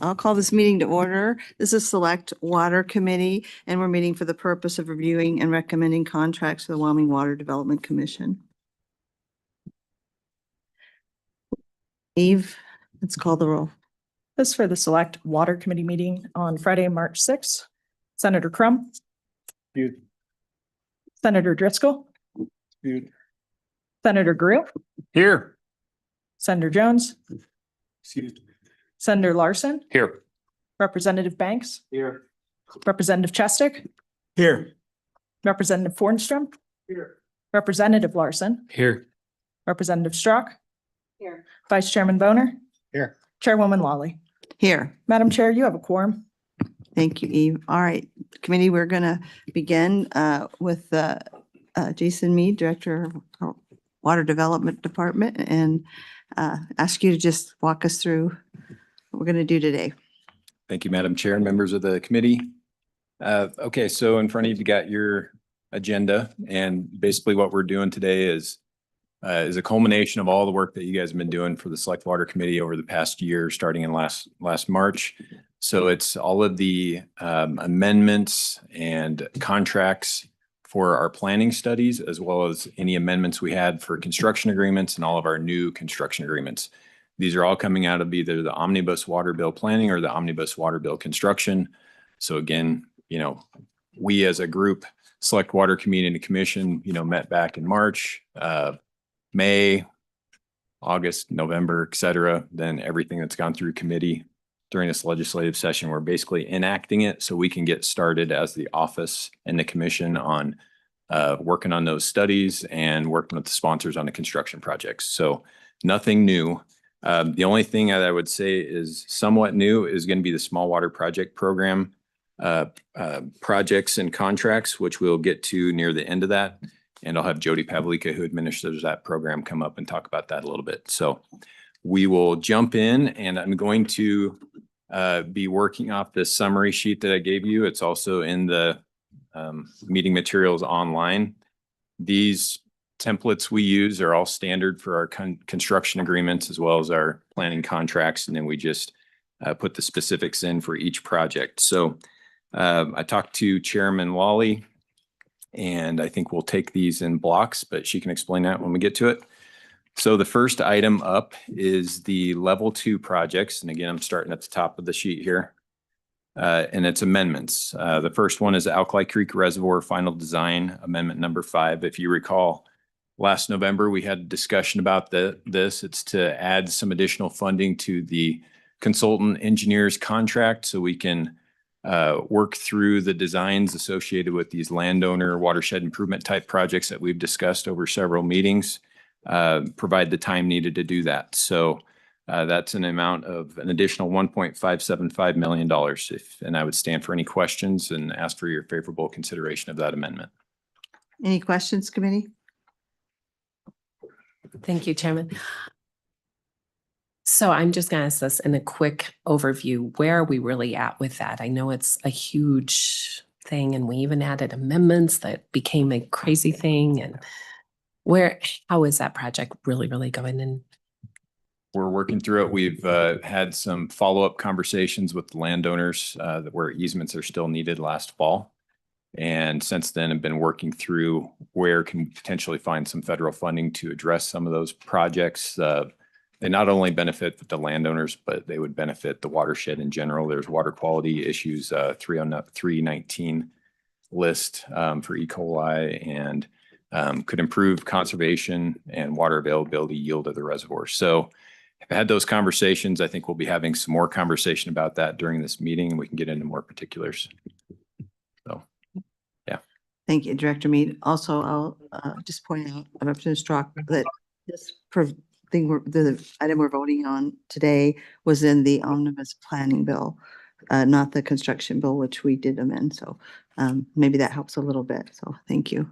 I'll call this meeting to order. This is Select Water Committee, and we're meeting for the purpose of reviewing and recommending contracts for the Wyoming Water Development Commission. Eve, let's call the roll. This is for the Select Water Committee meeting on Friday, March 6th. Senator Crum. Here. Senator Driscoll. Here. Senator Grew. Here. Senator Jones. Excused. Senator Larson. Here. Representative Banks. Here. Representative Chestick. Here. Representative Fornstrom. Here. Representative Larson. Here. Representative Strzok. Here. Vice Chairman Boner. Here. Chairwoman Lawley. Here. Madam Chair, you have a quorum. Thank you, Eve. All right, committee, we're going to begin with Jason Mead, Director of our Water Development Department, and ask you to just walk us through what we're going to do today. Thank you, Madam Chair and members of the committee. Okay, so in front of you, you got your agenda, and basically what we're doing today is a culmination of all the work that you guys have been doing for the Select Water Committee over the past year, starting in last March. So it's all of the amendments and contracts for our planning studies, as well as any amendments we had for construction agreements and all of our new construction agreements. These are all coming out of either the Omnibus Water Bill planning or the Omnibus Water Bill construction. So again, we as a group, Select Water Community Commission, met back in March, May, August, November, et cetera. Then everything that's gone through committee during this legislative session, we're basically enacting it so we can get started as the office and the commission on working on those studies and working with the sponsors on the construction projects. So nothing new. The only thing that I would say is somewhat new is going to be the small water project program projects and contracts, which we'll get to near the end of that. And I'll have Jody Pavlika, who administers that program, come up and talk about that a little bit. So we will jump in, and I'm going to be working off this summary sheet that I gave you. It's also in the meeting materials online. These templates we use are all standard for our construction agreements as well as our planning contracts. And then we just put the specifics in for each project. So I talked to Chairman Lawley, and I think we'll take these in blocks, but she can explain that when we get to it. So the first item up is the level 2 projects. And again, I'm starting at the top of the sheet here. And it's amendments. The first one is Alkali Creek Reservoir Final Design Amendment number 5. If you recall, last November, we had a discussion about this. It's to add some additional funding to the consultant engineer's contract so we can work through the designs associated with these landowner watershed improvement type projects that we've discussed over several meetings, provide the time needed to do that. So that's an amount of an additional $1.575 million. And I would stand for any questions and ask for your favorable consideration of that amendment. Any questions, committee? Thank you, Chairman. So I'm just going to ask this in a quick overview. Where are we really at with that? I know it's a huge thing, and we even added amendments that became a crazy thing. And how is that project really going? And we're working through it. We've had some follow-up conversations with the landowners where easements are still needed last fall. And since then, I've been working through where can we potentially find some federal funding to address some of those projects. They not only benefit the landowners, but they would benefit the watershed in general. There's water quality issues, 319 list for E. coli, and could improve conservation and water availability yield of the reservoir. So I've had those conversations. I think we'll be having some more conversation about that during this meeting, and we can get into more particulars. So, yeah. Thank you, Director Mead. Also, I'll just point out, Representative Strzok, that this the item we're voting on today was in the omnibus planning bill, not the construction bill, which we did amend. So maybe that helps a little bit. So thank you.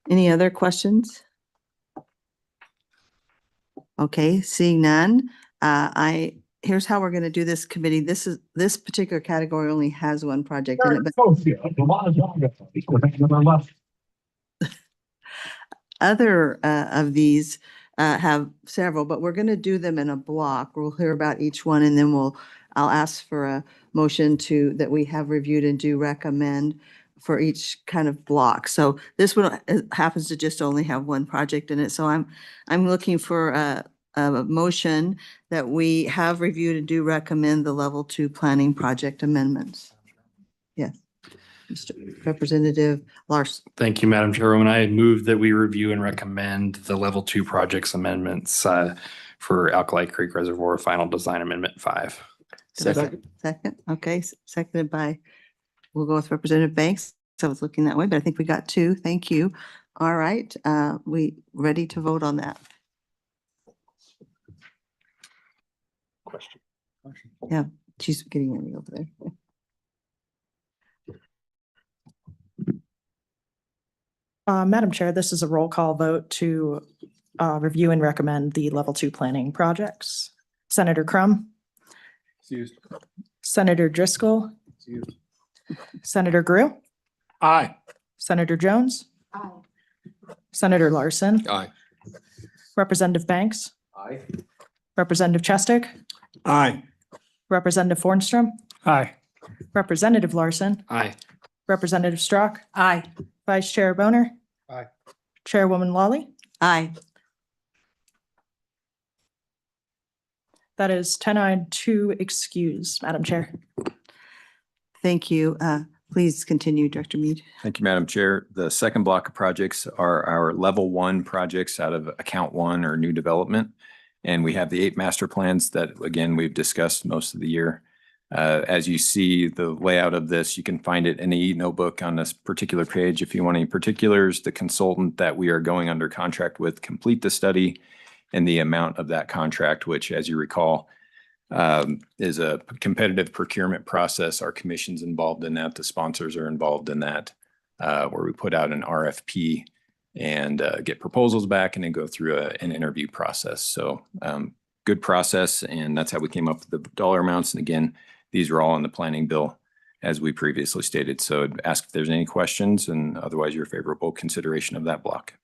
Any other questions? Okay, seeing none. Here's how we're going to do this committee. This particular category only has one project in it, but other of these have several, but we're going to do them in a block. We'll hear about each one, and then we'll I'll ask for a motion that we have reviewed and do recommend for each kind of block. So this one happens to just only have one project in it. So I'm looking for a motion that we have reviewed and do recommend the level 2 planning project amendments. Yes. Mr. Representative Larson. Thank you, Madam Chairwoman. I move that we review and recommend the level 2 projects amendments for Alkali Creek Reservoir Final Design Amendment 5. Second. Okay, seconded by, we'll go with Representative Banks. So I was looking that way, but I think we got 2. Thank you. All right, we ready to vote on that? Question. Yeah, she's getting ready over there. Madam Chair, this is a roll call vote to review and recommend the level 2 planning projects. Senator Crum, Excused. Senator Driscoll, Excused. Senator Grew, Aye. Senator Jones, Senator Larson, Aye. Representative Banks, Aye. Representative Chestick, Aye. Representative Fornstrom, Aye. Representative Larson, Aye. Representative Strock, Aye. Vice Chair Boner, Aye. Chairwoman Lawley. Aye. That is 10-eyed to excuse, Madam Chair. Thank you. Please continue, Director Mead. Thank you, Madam Chair. The second block of projects are our level 1 projects out of account 1 or new development. And we have the 8 master plans that, again, we've discussed most of the year. As you see the layout of this, you can find it in the e-notebook on this particular page. If you want any particulars, the consultant that we are going under contract with complete the study and the amount of that contract, which, as you recall, is a competitive procurement process. Our commission's involved in that. The sponsors are involved in that, where we put out an RFP and get proposals back and then go through an interview process. So good process, and that's how we came up with the dollar amounts. And again, these are all in the planning bill, as we previously stated. So I'd ask if there's any questions, and otherwise your favorable consideration of that block.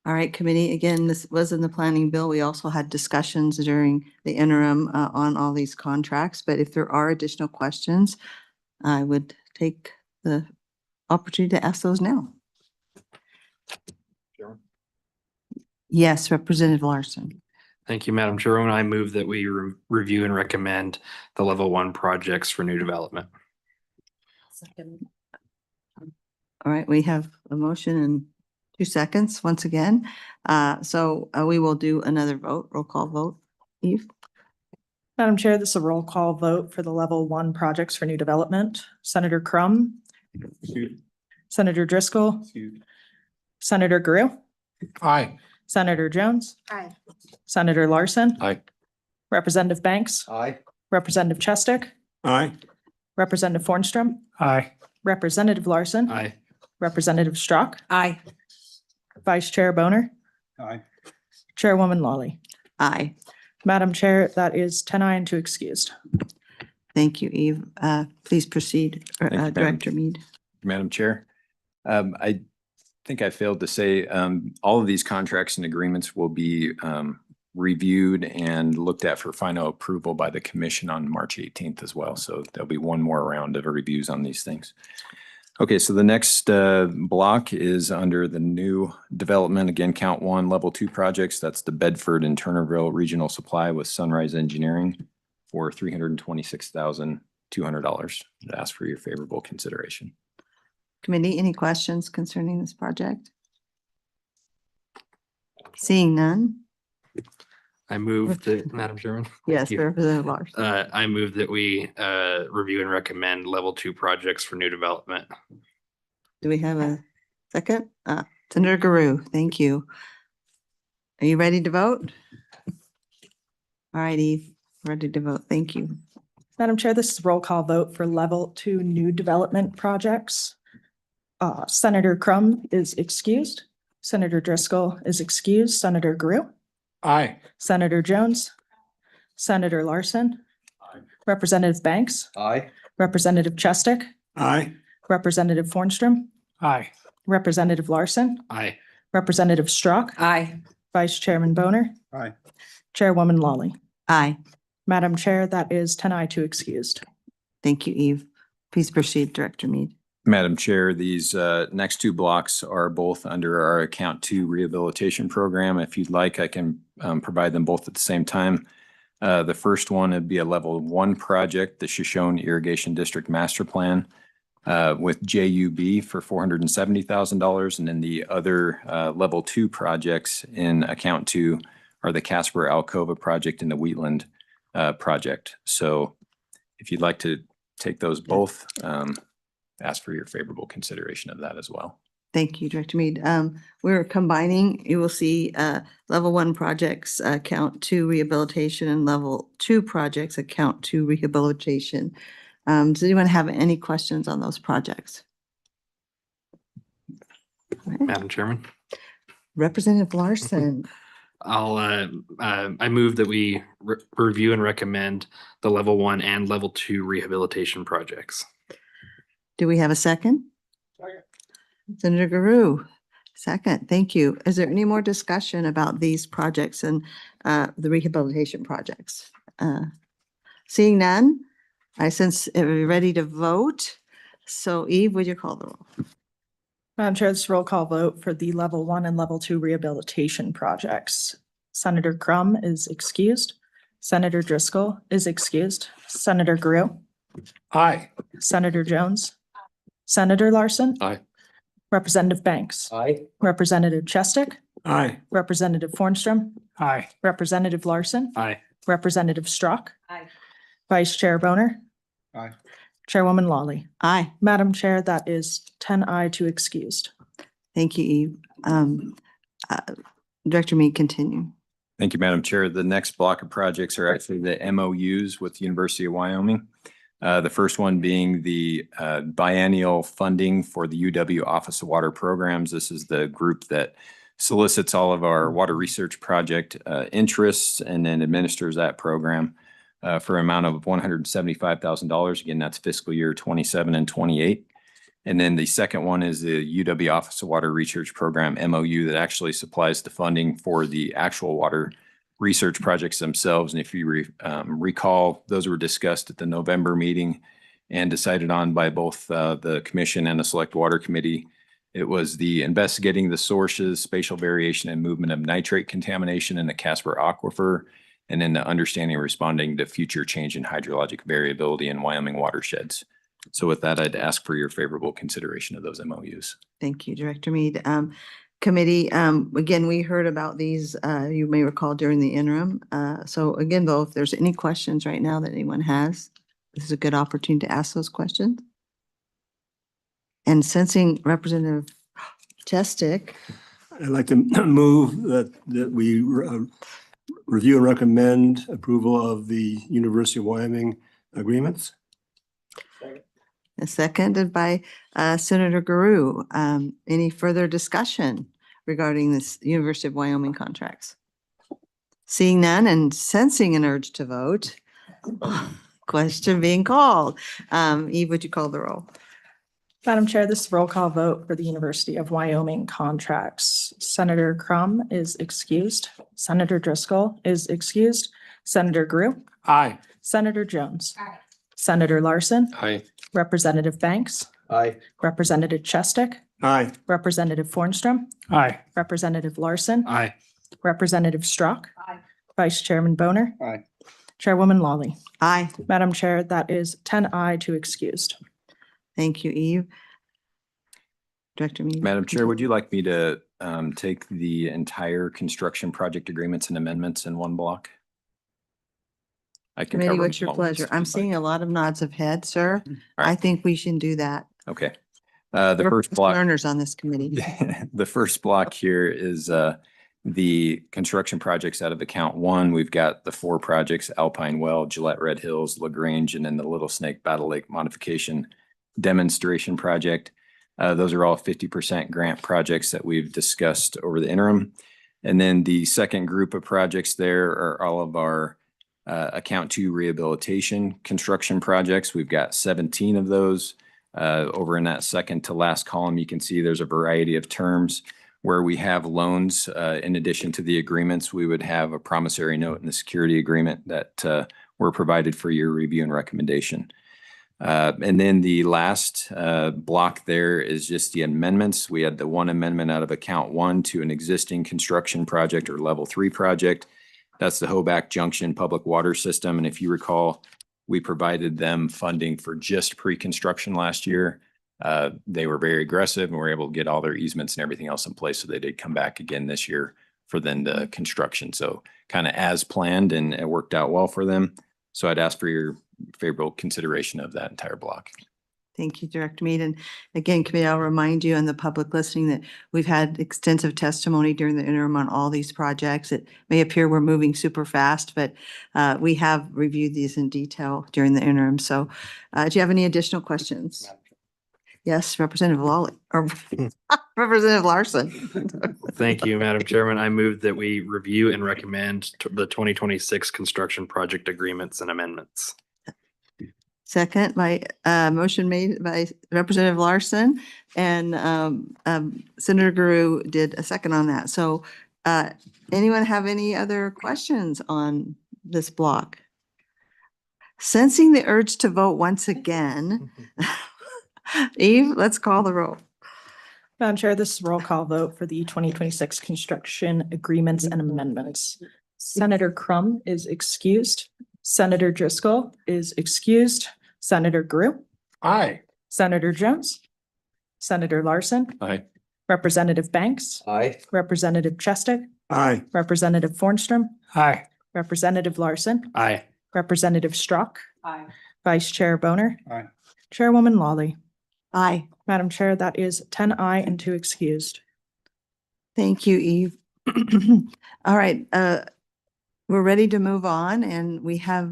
All right, committee, again, this was in the planning bill. We also had discussions during the interim on all these contracts, but if there are additional questions, I would take the opportunity to ask those now. Chairman? Yes, Representative Larson. Thank you, Madam Chairwoman. I move that we review and recommend the level 1 projects for new development. Second. All right, we have a motion in 2 seconds once again. So we will do another vote, roll call vote. Eve? Madam Chair, this is a roll call vote for the level 1 projects for new development. Senator Crum, Excused. Senator Driscoll, Excused. Senator Grew, Aye. Senator Jones, Aye. Senator Larson, Aye. Representative Banks, Aye. Representative Chestick, Aye. Representative Fornstrom, Aye. Representative Larson, Aye. Representative Strock, Aye. Vice Chair Boner, Aye. Chairwoman Lawley. Aye. Madam Chair, that is 10-eyed to excused. Thank you, Eve. Please proceed, you, Madam Director Mead. Madam Chair, I think I failed to say, all of these contracts and agreements will be reviewed and looked at for final approval by the commission on March 18th as well. So there'll be one more round of reviews on these things. Okay, so the next block is under the new development, again, count 1, level 2 projects. That's the Bedford and Turnerville Regional Supply with Sunrise Engineering for $326,200. I'd ask for your favorable consideration. Committee, any questions concerning this project? Seeing none? I move that, Madam Chairman. Yes, you. Representative Larson. I move that we review and recommend level 2 projects for new development. Do we have a second? Senator Guru, thank you. Are you ready to vote? All right, Eve, ready to vote. Thank you. Madam Chair, this is a roll call vote for level 2 new development projects. Senator Crum is excused. Senator Driscoll is excused. Senator Grew, Aye. Senator Jones, Senator Larson, Aye. Representative Banks, Aye. Representative Chestick, Aye. Representative Fornstrom, Aye. Representative Larson, Aye. Representative Strock, Aye. Vice Chairman Boner, Aye. Chairwoman Lawley. Aye. Madam Chair, that is 10 to excused. Thank you, Eve. Please proceed, Director Mead. Madam Chair, these next two blocks are both under our Account 2 rehabilitation program. If you'd like, I can provide them both at the same time. The first one would be a level 1 project, the Shoshone Irrigation District Master Plan with JUB for $470,000. And then the other level 2 projects in Account 2 are the Casper Alcova project and the Wheatland project. So if you'd like to take those both, ask for your favorable consideration of that as well. Thank you, Director Mead. We're combining, you will see level 1 projects, Account 2 rehabilitation, and level 2 projects, Account 2 rehabilitation. Does anyone have any questions on those projects? All right. Madam Chairman, Representative Larson. I move that we review and recommend the level 1 and level 2 rehabilitation projects. Do we have a second? Senator Guru, second. Thank you. Is there any more discussion about these projects and the rehabilitation projects? Seeing none, I sense we're ready to vote. So Eve, would you call the roll? Madam Chair, this is a roll call vote for the level 1 and level 2 rehabilitation projects. Senator Crum is excused. Senator Driscoll is excused. Senator Grew. Aye. Senator Jones. Senator Larson. Aye. Representative Banks. Aye. Representative Chestick. Aye. Representative Fornstrom. Aye. Representative Larson. Aye. Representative Strzok. Aye. Vice Chair Boner. Aye. Chairwoman Lawley. Aye. Madam Chair, that is 10 to excused. Thank you, Eve. Director Mead, continue. Thank you, Madam Chair. The next block of projects are actually the MOUs with the University of Wyoming. The first one being the biennial funding for the UW Office of Water Programs. This is the group that solicits all of our water research project interests and then administers that program for an amount of $175,000. Again, that's fiscal year 27 and 28. And then the second one is the UW Office of Water Research Program MOU that actually supplies the funding for the actual water research projects themselves. And if you recall, those were discussed at the November meeting and decided on by both the commission and the Select Water Committee. It was the investigating the sources, spatial variation and movement of nitrate contamination in the Casper Aquifer, and then the understanding and responding to future change in hydrologic variability in Wyoming watersheds. So with that, I'd ask for your favorable consideration of those MOUs. Thank you, Director Mead. Committee, again, we heard about these, you may recall during the interim. So again, though, if there's any questions right now that anyone has, this is a good opportunity to ask those questions. And sensing Representative Chestick. I'd like to move that we review and recommend approval of the University of Wyoming agreements. Seconded by Senator Guru. Any further discussion regarding this University of Wyoming contracts? Seeing none and sensing an urge to vote, question being called. Eve, would you call the roll? Madam Chair, this is a roll call vote for the University of Wyoming contracts. Senator Crum is excused. Senator Driscoll is excused. Senator Grew. Aye. Senator Jones. Senator Larson. Aye. Representative Banks. Aye. Representative Chestick. Aye. Representative Fornstrom. Aye. Representative Larson. Aye. Representative Strzok. Aye. Vice Chairman Boner. Aye. Chairwoman Lawley. Aye. Madam Chair, that is 10 to excused. Thank you, Eve. Director Mead. Madam Chair, would you like me to take the entire construction project agreements and amendments in one block? I can Committee, cover what's them your all once pleasure? if I'm you'd seeing like. a lot of nods of head, sir. All I right. think we should do that. Okay. The We're first fast block. learners on this committee. The first block here is the construction projects out of account 1. We've got the 4 projects: Alpine Well, Gillette Red Hills, LaGrange, and then the Little Snake Battle Lake modification demonstration project. Those are all 50% grant projects that we've discussed over the interim. And then the second group of projects there are all of our account 2 rehabilitation construction projects. We've got 17 of those. Over in that second to last column, you can see there's a variety of terms where we have loans. In addition to the agreements, we would have a promissory note in the security agreement that were provided for your review and recommendation. And then the last block there is just the amendments. We had the one amendment out of account 1 to an existing construction project or level 3 project. That's the Hoback Junction Public Water System. And if you recall, we provided them funding for just pre-construction last year. They were very aggressive and were able to get all their easements and everything else in place. So they did come back again this year for then the construction. So kind of as planned, and it worked out well for them. So I'd ask for your favorable consideration of that entire block. Thank you, Director Mead. And again, committee, I'll remind you and the public listening that we've had extensive testimony during the interim on all these projects. It may appear we're moving super fast, but we have reviewed these in detail during the interim. So do you have any additional questions? Yes, Representative Lawley, or Representative Larson. Thank you, Madam Chairman. I move that we review and recommend the 2026 construction project agreements and amendments. Second, my motion made by Representative Larson, and Senator Guru did a second on that. So anyone have any other questions on this block? Sensing the urge to vote once again, Eve, let's call the roll. Madam Chair, this is a roll call vote for the 2026 construction agreements and amendments. Senator Crum is excused. Senator Driscoll is excused. Senator Grew. Aye. Senator Jones. Senator Larson. Aye. Representative Banks. Aye. Representative Chestic. Aye. Representative Fornstrom. Aye. Representative Larson. Aye. Representative Strock. Aye. Vice Chair Boner. Aye. Chairwoman Lawley. Aye. Madam Chair, that is 10 aye and 2 excused. Thank you, Eve. All right, we're ready to move on, and we have,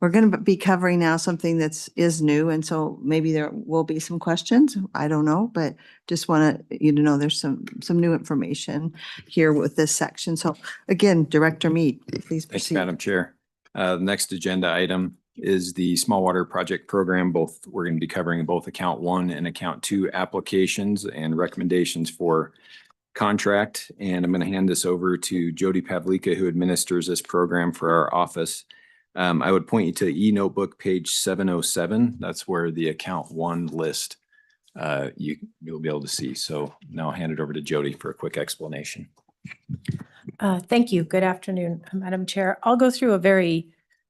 we're going to be covering now something is new, and so maybe there will be some questions. I don't know, but just want you to know there's some new information here with this section. So again, Director Mead, please Thanks, proceed. Madam Chair. The next agenda item is the Small Water Project Program. We're going to be covering both account 1 and account 2 applications and recommendations for contract. And I'm going to hand this over to Jody Pavlika, who administers this program for our office. I would point you to e-notebook page 707. That's where the account 1 list you'll be able to see. So now I'll hand it over to Jody for a quick explanation. Thank you. Good afternoon, Madam Chair. I'll go through a very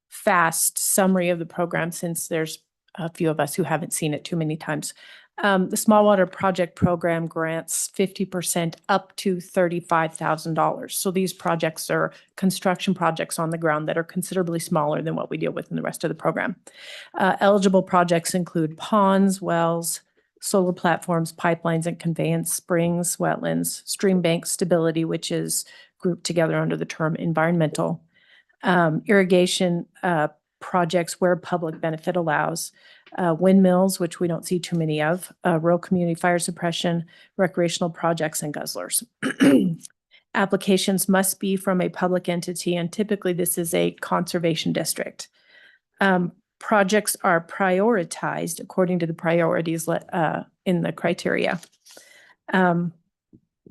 fast summary of the program since there's a few of us who haven't seen it too many times. The Small Water Project Program grants 50% up to $35,000. So these projects are construction projects on the ground that are considerably smaller than what we deal with in the rest of the program. Eligible projects include ponds, wells, solar platforms, pipelines and conveyance, springs, wetlands, stream bank stability, which is grouped together under the term environmental, irrigation projects where public benefit allows, windmills, which we don't see too many of, rural community fire suppression, recreational projects, and guzzlers. Applications must be from a public entity, and typically this is a conservation district. Projects are prioritized according to the priorities in the criteria.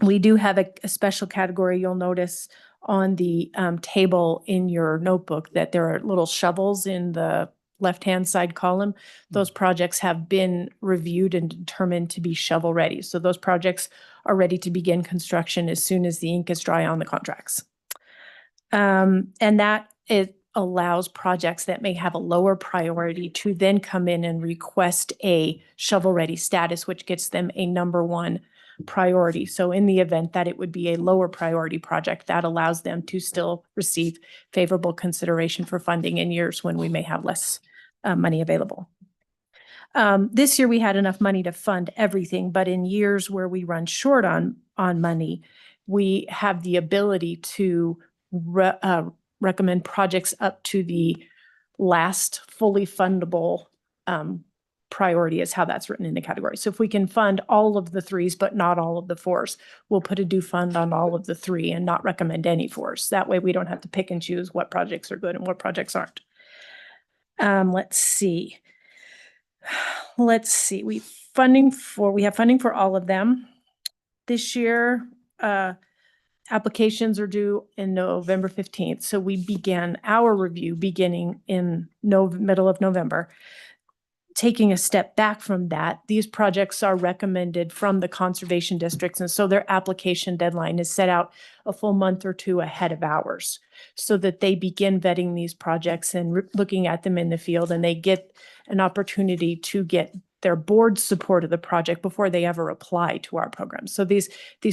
We do have a special category. You'll notice on the table in your notebook that there are little shovels in the left-hand side column. Those projects have been reviewed and determined to be shovel ready. So those projects are ready to begin construction as soon as the ink is dry on the contracts. And that it allows projects that may have a lower priority to then come in and request a shovel ready status, which gets them a #1 priority. So in the event that it would be a lower priority project, that allows them to still receive favorable consideration for funding in years when we may have less money available. This year we had enough money to fund everything, but in years where we run short on money, we have the ability to recommend projects up to the last fully fundable priority is how that's written in the category. So if we can fund all of the 3s, but not all of the 4s, we'll put a due fund on all of the 3 and not recommend any 4s. That way we don't have to pick and choose what projects are good and what projects aren't. Let's see. We have funding for all of them. This year, applications are due in November 15th. So we began our review beginning in middle of November. Taking a step back from that, these projects are recommended from the conservation districts. And so their application deadline is set out a full month or two ahead of ours so that they begin vetting these projects and looking at them in the field, and they get an opportunity to get their board support of the project before they ever apply to our program. So these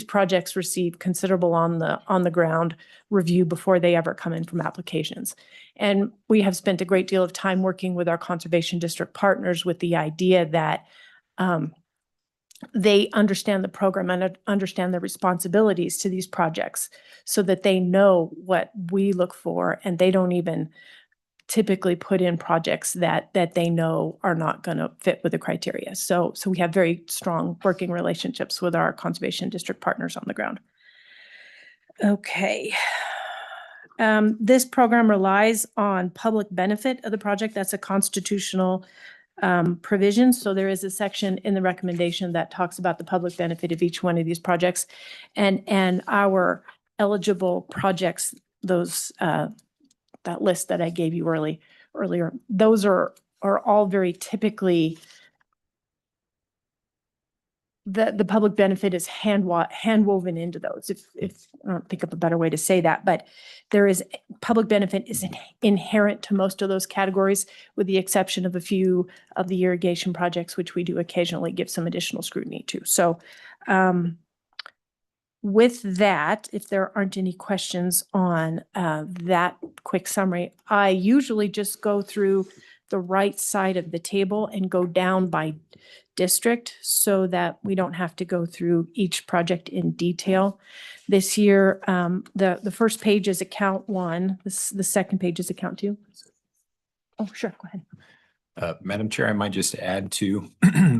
projects receive considerable on the ground review before they ever come in from applications. And we have spent a great deal of time working with our conservation district partners with the idea that they understand the program and understand the responsibilities to these projects so that they know what we look for, and they don't even typically put in projects that they know are not going to fit with the criteria. So we have very strong working relationships with our conservation district partners on the ground. Okay. This program relies on public benefit of the project. That's a constitutional provision. So there is a section in the recommendation that talks about the public benefit of each one of these projects, and our eligible projects, those that list that I gave you earlier, those are all very typically, the public benefit is hand-woven into those, if I don't think of a better way to say that, but there is, public benefit is inherent to most of those categories, with the exception of a few of the irrigation projects, which we do occasionally give some additional scrutiny to. So with that, if there aren't any questions on that quick summary, I usually just go through the right side of the table and go down by district so that we don't have to go through each project in detail. This year, the first page is account 1. The second page is account 2. Oh, sure, go ahead. Madam Chair, I might just add to,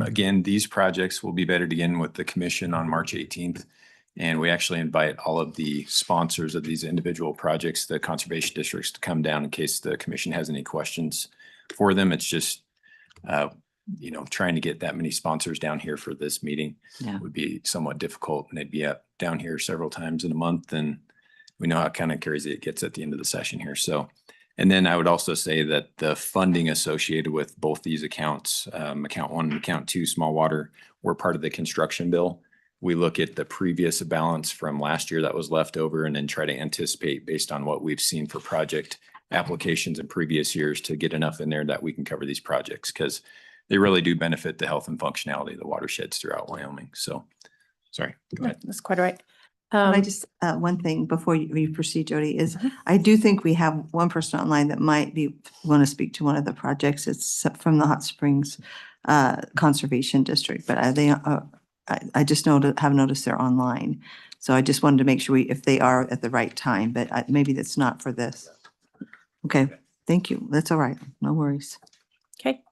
again, these projects will be vetted again with the commission on March 18th. And we actually invite all of the sponsors of these individual projects, the conservation districts, to come down in case the commission has any questions for them. It's just, trying to get that many sponsors down here for this meeting would be somewhat difficult. And they'd be up down here several times in a month. And we know how kind of crazy it gets at the end of the session here. So, and then I would also say that the funding associated with both these accounts, account 1 and account 2, small water, were part of the construction bill. We look at the previous balance from last year that was left over and then try to anticipate based on what we've seen for project applications in previous years to get enough in there that we can cover these projects, because they really do benefit the health and functionality of the watersheds throughout Wyoming. So, sorry, go ahead. That's quite all right. I just, one thing before you proceed, Jody, is I do think we have one person online that might want to speak to one of the projects. It's from the Hot Springs Conservation District, but I just have noticed they're online. So I just wanted to make sure if they are at the right time, but maybe that's not for this. Okay, thank you. That's all right. No worries. Okay.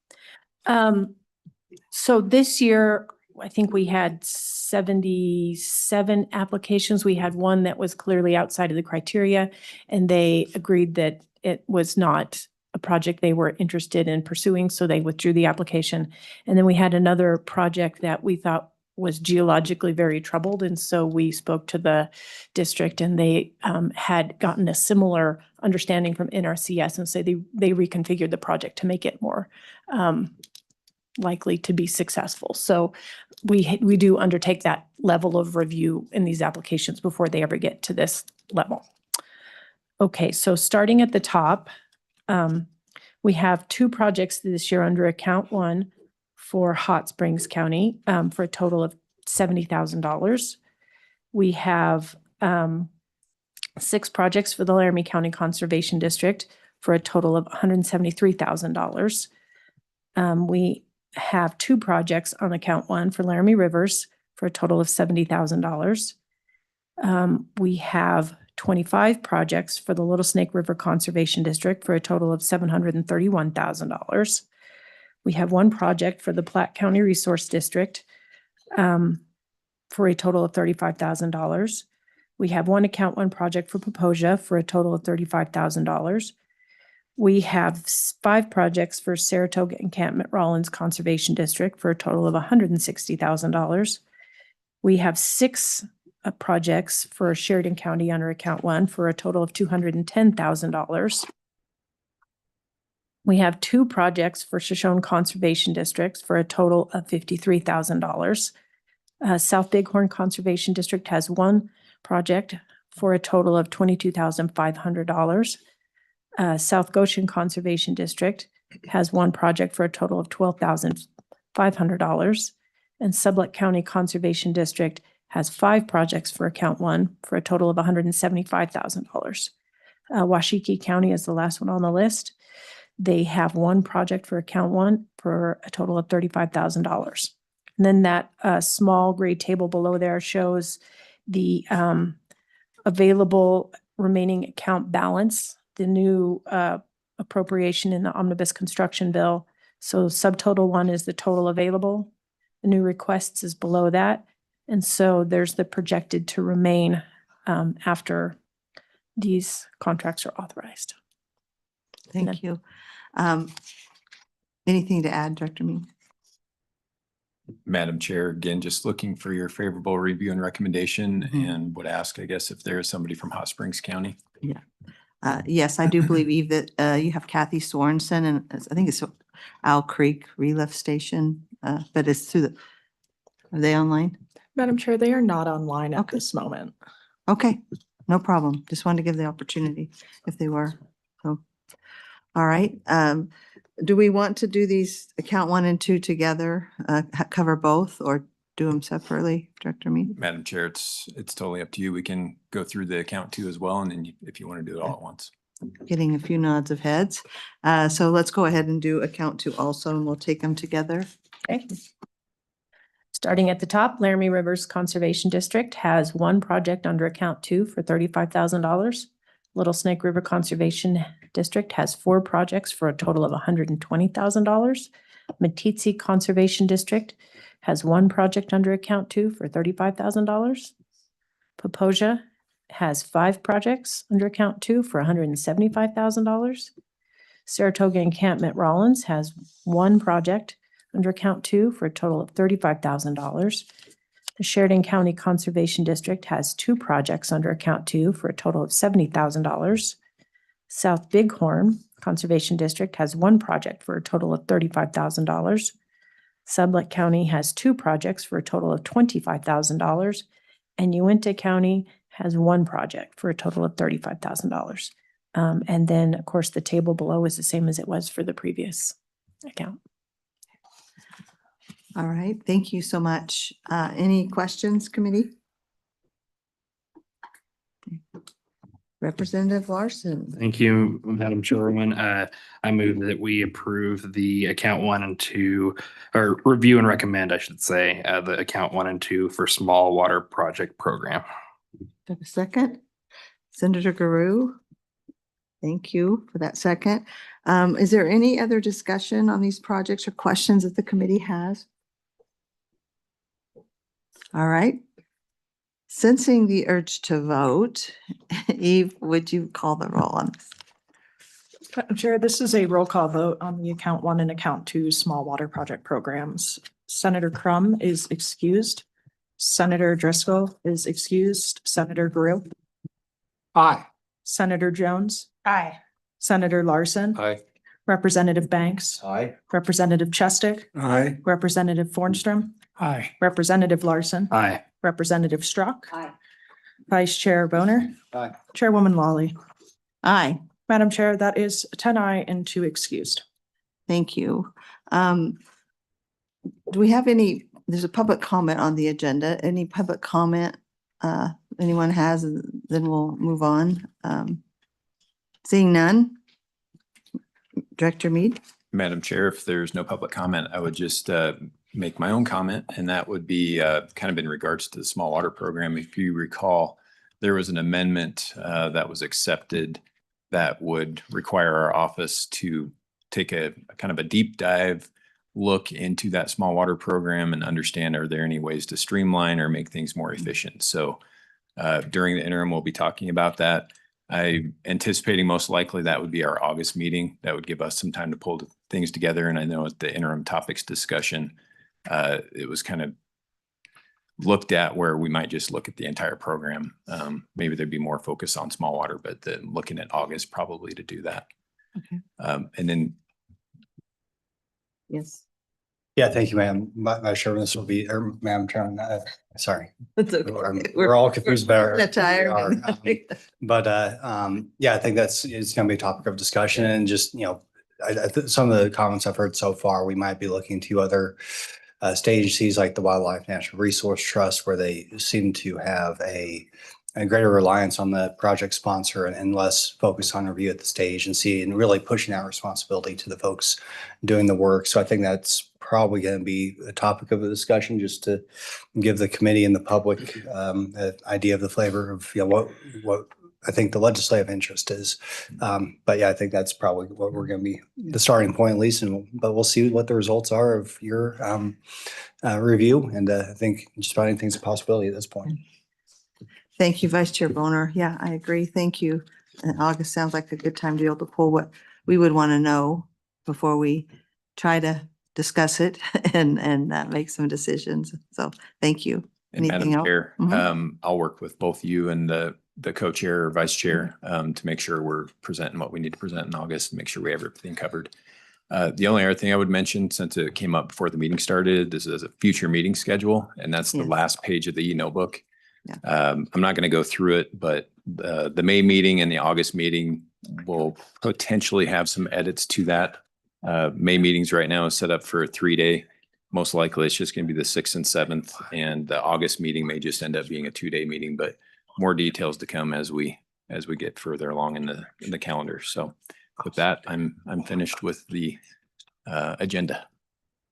So this year, I think we had 77 applications. We had one that was clearly outside of the criteria, and they agreed that it was not a project they were interested in pursuing, so they withdrew the application. And then we had another project that we thought was geologically very troubled, and so we spoke to the district, and they had gotten a similar understanding from NRCS, and so they reconfigured the project to make it more likely to be successful. So we do undertake that level of review in these applications before they ever get to this level. Okay, so starting at the top, we have 2 projects this year under account 1 for Hot Springs County for a total of $70,000. We have 6 projects for the Laramie County Conservation District for a total of $173,000. We have 2 projects on account 1 for Laramie Rivers for a total of $70,000. We have 25 projects for the Little Snake River Conservation District for a total of $731,000. We have 1 project for the Platte County Resource District for a total of $35,000. We have 1 account 1 project for Poposia for a total of $35,000. We have 5 projects for Saratoga Encampment Rollins Conservation District for a total of $160,000. We have 6 projects for Sheridan County under account 1 for a total of $210,000. We have 2 projects for Shoshone Conservation Districts for a total of $53,000. South Bighorn Conservation District has 1 project for a total of $22,500. South Goshen Conservation District has 1 project for a total of $12,500. And Sublette County Conservation District has 5 projects for account 1 for a total of $175,000. Washakie County is the last one on the list. They have 1 project for account 1 for a total of $35,000. And then that small gray table below there shows the available remaining account balance, the new appropriation in the omnibus construction bill. So subtotal 1 is the total available. The new requests is below that. And so there's the projected to remain after these contracts are authorized. Thank you. Anything to add, Director Mead? Madam Chair, again, just looking for your favorable review and recommendation and would ask, I guess, if there is somebody from Hot Springs County. Yes, I do believe that you have Kathy Sorensen, and I think it's Owl Creek Relift Station, but it's through the, are they online? Madam Chair, they are not online at Okay. this moment. Okay, no problem. Just wanted to give the opportunity if they were. So, all right. Do we want to do these account 1 and 2 together, cover both, or do them separately, Director Mead? Madam Chair, it's totally up to you. We can go through the account 2 as well, and then if you want to do it all at once. Getting a few nods of heads. So let's go ahead and do account 2 also, and we'll take them together. Okay. Starting at the top, Laramie Rivers Conservation District has 1 project under account 2 for $35,000. Little Snake River Conservation District has 4 projects for a total of $120,000. Meeteetse Conservation District has 1 project under account 2 for $35,000. Poposia has 5 projects under account 2 for $175,000. Saratoga Encampment Rollins has 1 project under account 2 for a total of $35,000. The Sheridan County Conservation District has 2 projects under account 2 for a total of $70,000. South Bighorn Conservation District has 1 project for a total of $35,000. Sublette County has 2 projects for a total of $25,000. And Uinta County has 1 project for a total of $35,000. And then, of course, the table below is the same as it was for the previous account. All right, thank you so much. Any questions, committee? Representative Larson. Thank you, Madam Chairwoman. I move that we approve the account 1 and 2, or review and recommend, I should say, the account 1 and 2 for small water project program. Have a second? Senator Guru. Thank you for that second. Is there any other discussion on these projects or questions that the committee has? All right. Sensing the urge to vote, Eve, would you call the roll on this? Madam Chair, this is a roll call vote on the account 1 and account 2 small water project programs. Senator Crum is excused. Senator Driscoll is excused. Senator Grew. Aye. Senator Jones. Aye. Senator Larson. Aye. Representative Banks. Aye. Representative Chestick. Aye. Representative Fornstrom. Aye. Representative Larson. Aye. Representative Strzok. Aye. Vice Chair Boner. Aye. Chairwoman Lawley. Aye, Madam Chair, that is 10 aye and 2 excused. thank you. Do we have any, there's a public comment on the agenda. Any public comment anyone has, and then we'll move on. Seeing none. Director Mead? Madam Chair, if there's no public comment, I would just make my own comment, and that would be kind of in regards to the small water program. If you recall, there was an amendment that was accepted that would require our office to take a kind of a deep dive look into that small water program and understand, are there any ways to streamline or make things more efficient? So during the interim, we'll be talking about that. I'm anticipating most likely that would be our August meeting. That would give us some time to pull things together. And I know at the interim topics discussion, it was kind of looked at where we might just look at the entire program. Maybe there'd be more focus on small water, but then looking at August probably to do that. Okay. And then Yes. Yeah, thank you, ma'am. My Chairman, this will be, or Madam Chairman, sorry. It's okay. We're all confused about. We're tired. But yeah, I think it's going to be a topic of discussion and just, some of the comments I've heard so far, we might be looking to other state agencies like the Wildlife National Resource Trust, where they seem to have a greater reliance on the project sponsor and less focus on review at the state agency and really pushing that responsibility to the folks doing the work. So I think that's probably going to be a topic of the discussion, just to give the committee and the public an idea of the flavor of what I think the legislative interest is. But yeah, I think that's probably what we're going to be the starting point, at least. But we'll see what the results are of your review. And I think just about anything's a possibility at this point. Thank you, Vice Chair Boner. Yeah, I agree. Thank you. And August sounds like a good time to be able to pull what we would want to know before we try to discuss it and make some decisions. So thank you. And Anything Madam else? Chair, Mhm. I'll work with both you and the co-chair or vice chair to make sure we're presenting what we need to present in August and make sure we have everything covered. The only other thing I would mention, since it came up before the meeting started, this is a future meeting schedule, and that's the Yes. last page of the e-notebook. Yeah. I'm not going to go through it, but the May meeting and the August meeting will potentially have some edits to that. May meetings right now is set up for a 3-day. Most likely it's just going to be the 6th and 7th, and the August meeting may just end up being a 2-day meeting, but more details to come as we get further along in the calendar. So with that, I'm finished with the agenda.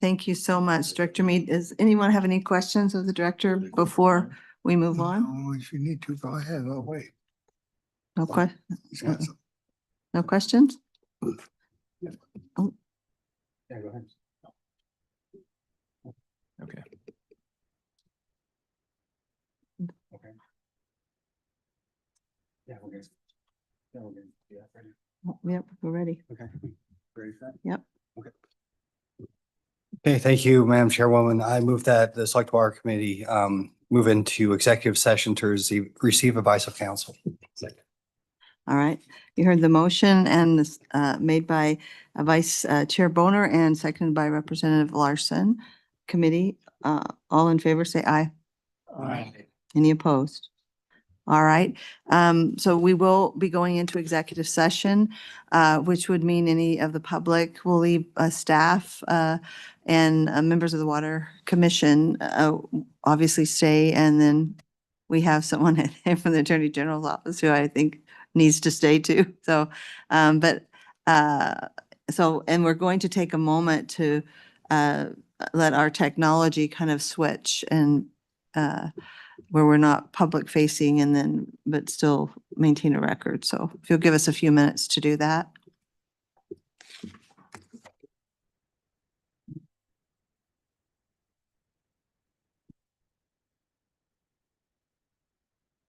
Thank you so much, Director Mead. Does anyone have any questions of the director before we move on? No, if you need to, go ahead. I'll wait. No He's got some- no questions? Yeah, go ahead. Okay. Okay. Yeah, we're good. Yeah, we're good. Yeah, ready. Yep, we're ready. Okay. Ready for that? Yep. Okay. Okay, thank you, Madam Chairwoman. I move that the Select Water Committee move into executive session to receive advice of counsel. Second. All right. You heard the motion and this made by Vice Chair Boner and seconded by Representative Larson. Committee, all in favor, say aye. Aye. Any opposed? All right. So we will be going into executive session, which would mean any of the public will leave staff and members of the Water Commission obviously stay. And then we have someone from the Attorney General's office who I think needs to stay too. So, and we're going to take a moment to let our technology kind of switch and where we're not public facing and then, but still maintain a record. So if you'll give us a few minutes to do that.